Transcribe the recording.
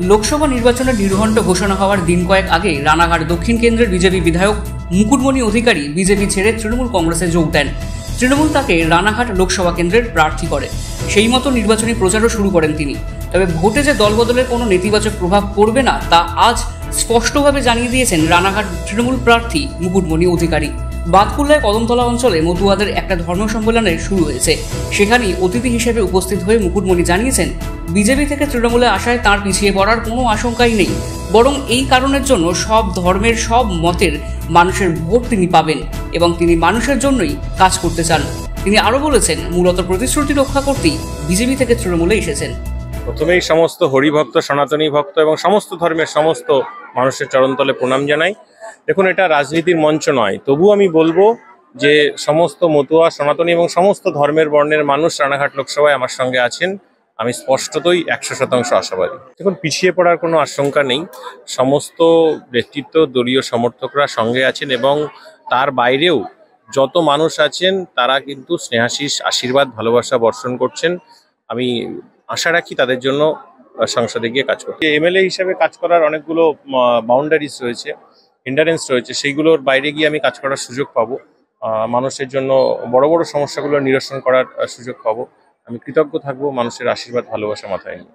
লোকসভা নির্বাচনের নির্ঘণ্ট ঘোষণা হওয়ার দিন কয়েক আগে রানাঘাট দক্ষিণ কেন্দ্রের বিজেপি বিধায়ক মুকুটমণি অধিকারী বিজেপি ছেড়ে তৃণমূল কংগ্রেসে যোগ দেন। তৃণমূল তাকে রানাঘাট লোকসভা কেন্দ্রের প্রার্থী করে, সেই মতো নির্বাচনী প্রচারও শুরু করেন তিনি। তবে ভোটে যে দলবদলের কোনো নেতিবাচক প্রভাব পড়বে না তা আজ স্পষ্টভাবে জানিয়ে দিয়েছেন রানাঘাট তৃণমূল প্রার্থী মুকুটমণি অধিকারী। বাতকুল্লায় কদমতলা অঞ্চলে মতুয়াদের একটা ধর্ম সম্মেলনের শুরু হয়েছে। সেখানেই অতিথি হিসেবে উপস্থিত হয়ে মুকুটমণি জানিয়েছেন, বিজেপি থেকে তৃণমূলে আসায় তাঁর পিছিয়ে পড়ার কোনো আশঙ্কাই নেই, বরং এই কারণের জন্য সব ধর্মের সব মতের মানুষের ভোট তিনি পাবেন এবং তিনি মানুষের জন্যই কাজ করতে চান। তিনি আরও বলেছেন, মূলত প্রতিশ্রুতি রক্ষা করতেই বিজেপি থেকে তৃণমূলে এসেছেন। প্রথমেই সমস্ত হরিভক্ত, সনাতনী ভক্ত এবং সমস্ত ধর্মের সমস্ত মানুষের চরণতলে প্রণাম জানাই। দেখুন, এটা রাজনীতির মঞ্চ নয়, তবু আমি বলবো যে সমস্ত মতুয়া, সনাতনী এবং সমস্ত ধর্মের বর্ণের মানুষ রানাঘাট লোকসভায় আমার সঙ্গে আছেন। আমি স্পষ্টতই 100% আশাবাদী। দেখুন, পিছিয়ে পড়ার কোনো আশঙ্কা নেই। সমস্ত ব্যক্তিত্ব, দলীয় সমর্থকরা সঙ্গে আছেন এবং তার বাইরেও যত মানুষ আছেন তারা কিন্তু স্নেহাশিস, আশীর্বাদ, ভালোবাসা বর্ষণ করছেন। আমি আশা রাখি তাদের জন্য সংসদে গিয়ে কাজ করতে। এমএলএ হিসেবে কাজ করার অনেকগুলো বাউন্ডারিজ রয়েছে, হিন্ডারেন্স রয়েছে, সেইগুলোর বাইরে গিয়ে আমি কাজ করার সুযোগ পাবো। মানুষের জন্য বড় বড় সমস্যাগুলো নিরসন করার সুযোগ পাবো। আমি কৃতজ্ঞ থাকবো মানুষের আশীর্বাদ, ভালোবাসা মাথায় নিয়ে।